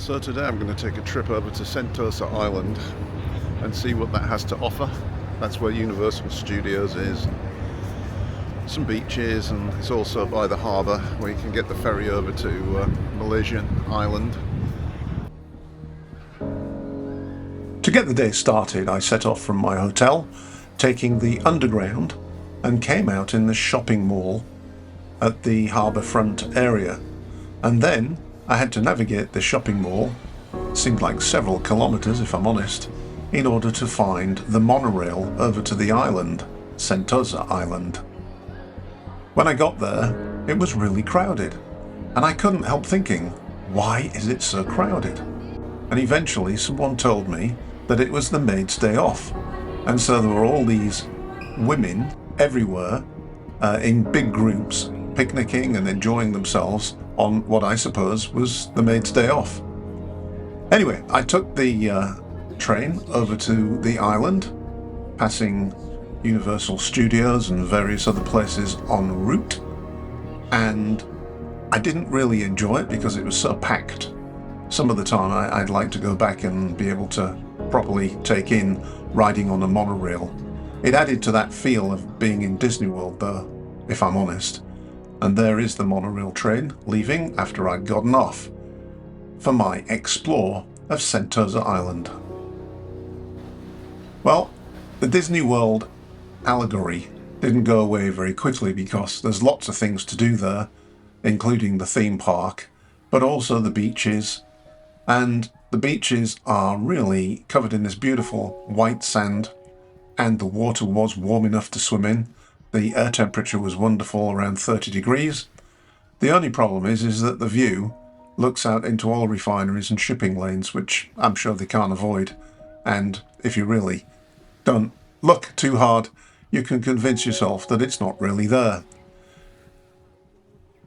So today I'm going to take a trip over to Sentosa Island and see what that has to offer. That's where Universal Studios is. Some beaches, and it's also by the harbour where you can get the ferry over to Malaysian Island. To get the day started, I set off from my hotel, taking the underground, and came out in the shopping mall at the harbourfront area. And then I had to navigate the shopping mall, seemed like several kilometres if I'm honest, in order to find the monorail over to the island, Sentosa Island. When I got there, it was really crowded, and I couldn't help thinking, why is it so crowded? And eventually someone told me that it was the maid's day off, and so there were all these women everywhere in big groups picnicking and enjoying themselves on what I suppose was the maid's day off. Anyway, I took the train over to the island, passing Universal Studios and various other places en route, and I didn't really enjoy it because it was so packed. Some of the time I'd like to go back and be able to properly take in riding on a monorail. It added to that feel of being in Disney World though, if I'm honest. And there is the monorail train leaving after I'd gotten off for my explore of Sentosa Island. Well, the Disney World allegory didn't go away very quickly because there's lots of things to do there, including the theme park, but also the beaches. And the beaches are really covered in this beautiful white sand, and the water was warm enough to swim in. The air temperature was wonderful, around 30 degrees. The only problem is that the view looks out into oil refineries and shipping lanes, which I'm sure they can't avoid. And if you really don't look too hard, you can convince yourself that it's not really there.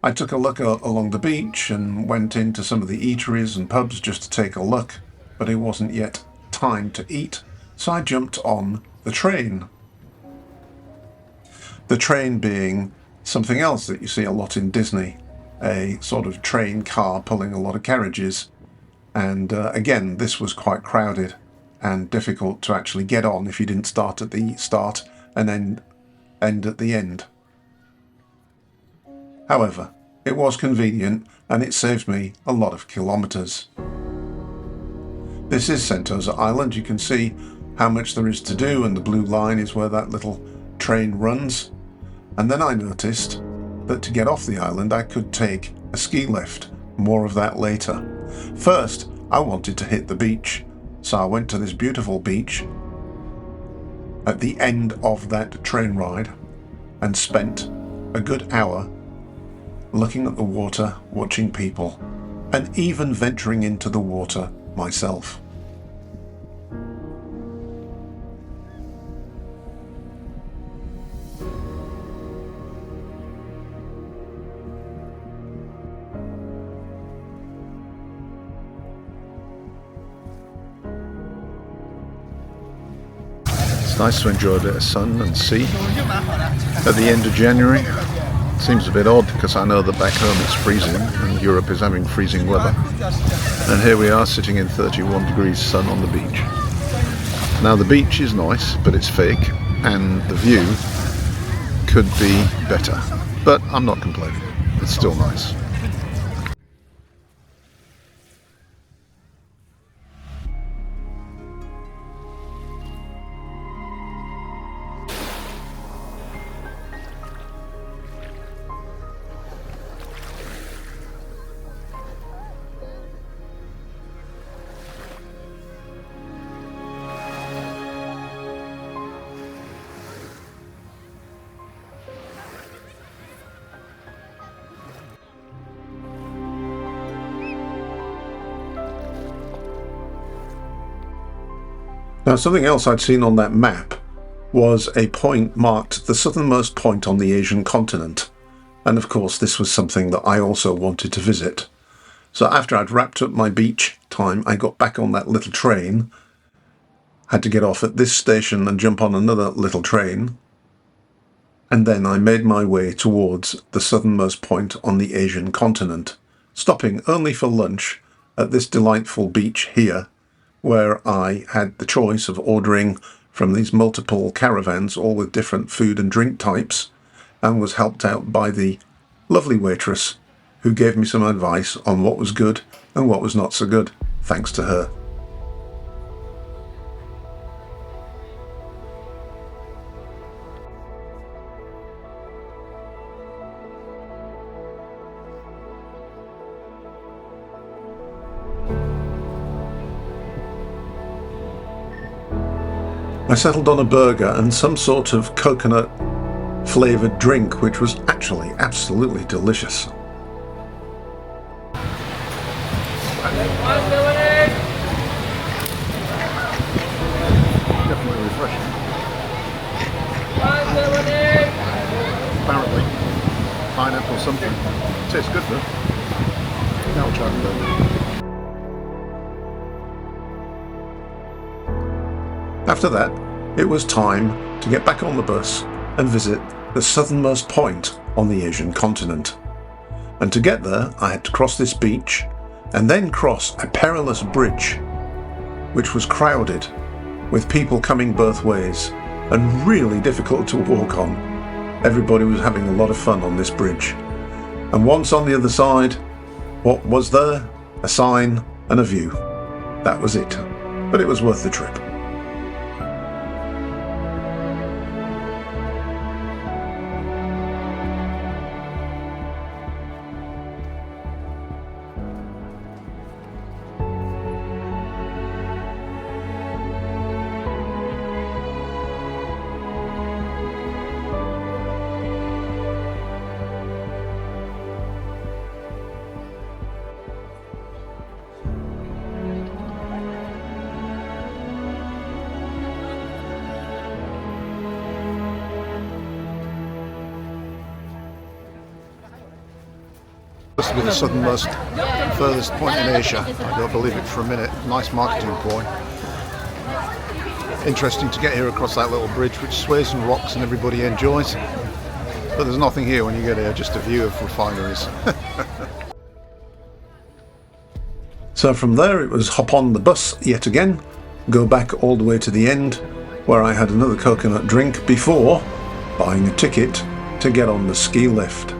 I took a look along the beach and went into some of the eateries and pubs just to take a look, but it wasn't yet time to eat, so I jumped on the train. The train being something else that you see a lot in Disney, a sort of train car pulling a lot of carriages. And again, this was quite crowded and difficult to actually get on if you didn't start at the start and then end at the end. However, it was convenient and it saved me a lot of kilometres. This is Sentosa Island. You can see how much there is to do, and the blue line is where that little train runs. And then I noticed that to get off the island I could take a ski lift. More of that later. First, I wanted to hit the beach, so I went to this beautiful beach at the end of that train ride and spent a good hour looking at the water, watching people, and even venturing into the water myself. It's nice to enjoy a bit of sun and sea at the end of January. Seems a bit odd because I know that back home it's freezing and Europe is having freezing weather. And here we are sitting in 31 degrees sun on the beach. Now the beach is nice, but it's fake, and the view could be better. But I'm not complaining, it's still nice. Now, something else I'd seen on that map was a point marked the southernmost point on the Asian continent. And of course, this was something that I also wanted to visit. So after I'd wrapped up my beach time, I got back on that little train, had to get off at this station and jump on another little train, and then I made my way towards the southernmost point on the Asian continent, stopping only for lunch at this delightful beach here, where I had the choice of ordering from these multiple caravans, all with different food and drink types, and was helped out by the lovely waitress who gave me some advice on what was good and what was not so good, thanks to her. I settled on a burger and some sort of coconut flavoured drink, which was actually absolutely delicious. Definitely refreshing. Apparently, pineapple something. Tastes good though. Now I'll try the burger. After that, it was time to get back on the bus and visit the southernmost point on the Asian continent. And to get there, I had to cross this beach and then cross a perilous bridge, which was crowded with people coming both ways and really difficult to walk on. Everybody was having a lot of fun on this bridge. And once on the other side, what was there? A sign and a view. That was it. But it was worth the trip. Supposed to be the southernmost, furthest point in Asia. I don't believe it for a minute. Nice marketing ploy. Interesting to get here across that little bridge which sways and rocks and everybody enjoys. But there's nothing here when you get here, just a view of refineries. So from there it was hop on the bus yet again, go back all the way to the end, where I had another coconut drink before buying a ticket to get on the ski lift.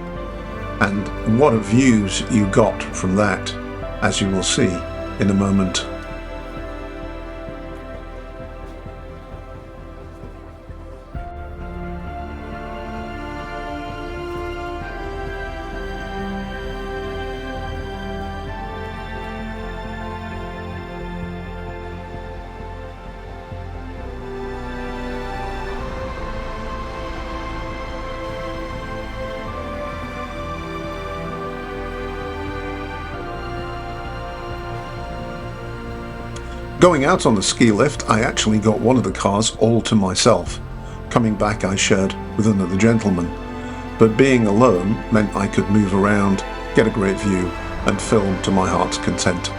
And what a views you got from that, as you will see in a moment. Going out on the ski lift, I actually got one of the cars all to myself. Coming back, I shared with another gentleman. But being alone meant I could move around, get a great view, and film to my heart's content.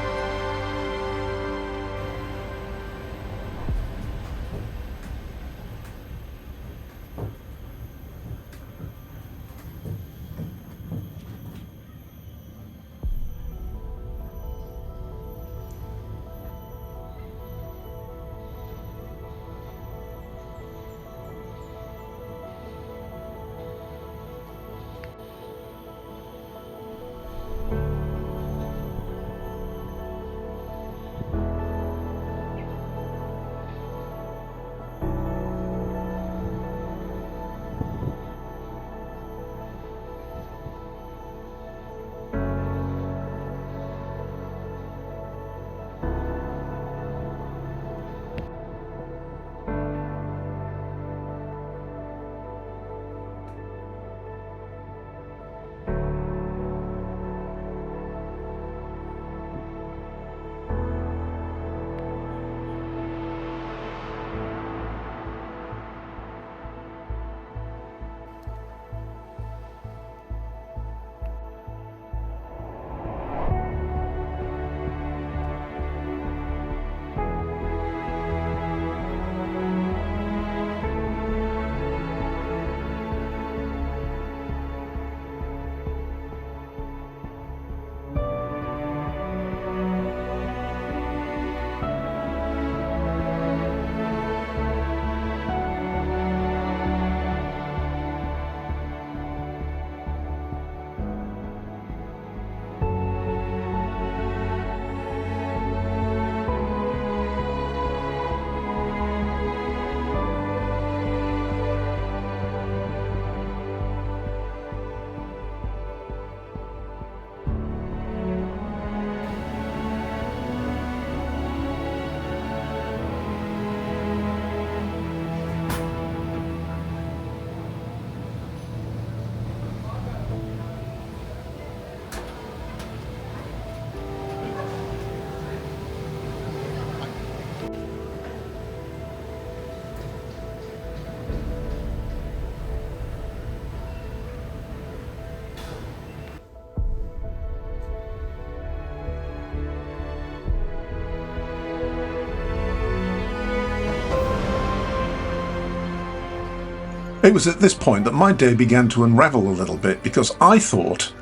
It was at this point that my day began to unravel a little bit, because I thought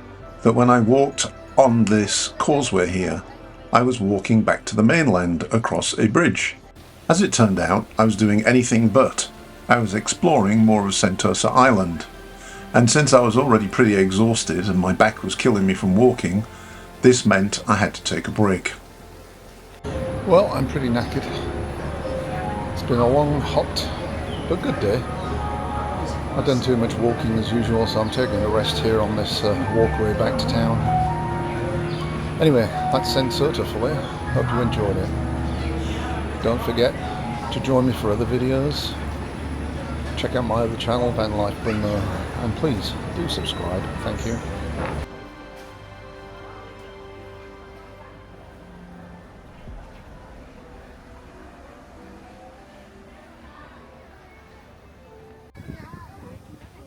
that when I walked on this causeway here, I was walking back to the mainland across a bridge. As it turned out, I was doing anything but. I was exploring more of Sentosa Island. And since I was already pretty exhausted and my back was killing me from walking, this meant I had to take a break. Well, I'm pretty knackered. It's been a long, hot, but good day. I've done too much walking as usual, so I'm taking a rest here on this walkway back to town. Anyway, that's Sentosa for you. Hope you enjoyed it. Don't forget to join me for other videos. Check out my other channel, Van Life Brunner, and please do subscribe. Thank you.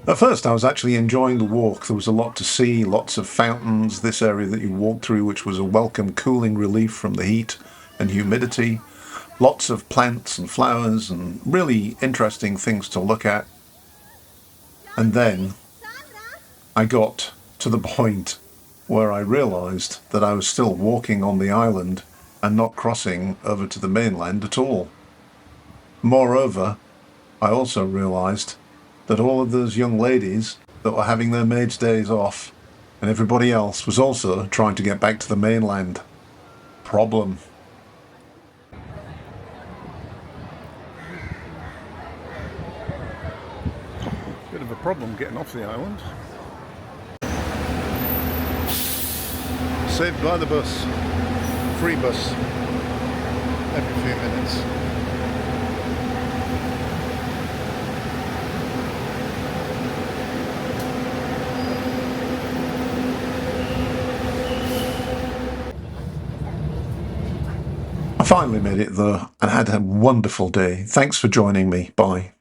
At first I was actually enjoying the walk. There was a lot to see, lots of fountains, this area that you walked through, which was a welcome cooling relief from the heat and humidity, lots of plants and flowers and really interesting things to look at. And then I got to the point where I realised that I was still walking on the island and not crossing over to the mainland at all. Moreover, I also realised that all of those young ladies that were having their maids' days off and everybody else was also trying to get back to the mainland. Problem. Bit of a problem getting off the island. Saved by the bus. Free bus. Every few minutes. I finally made it though and had a wonderful day. Thanks for joining me. Bye.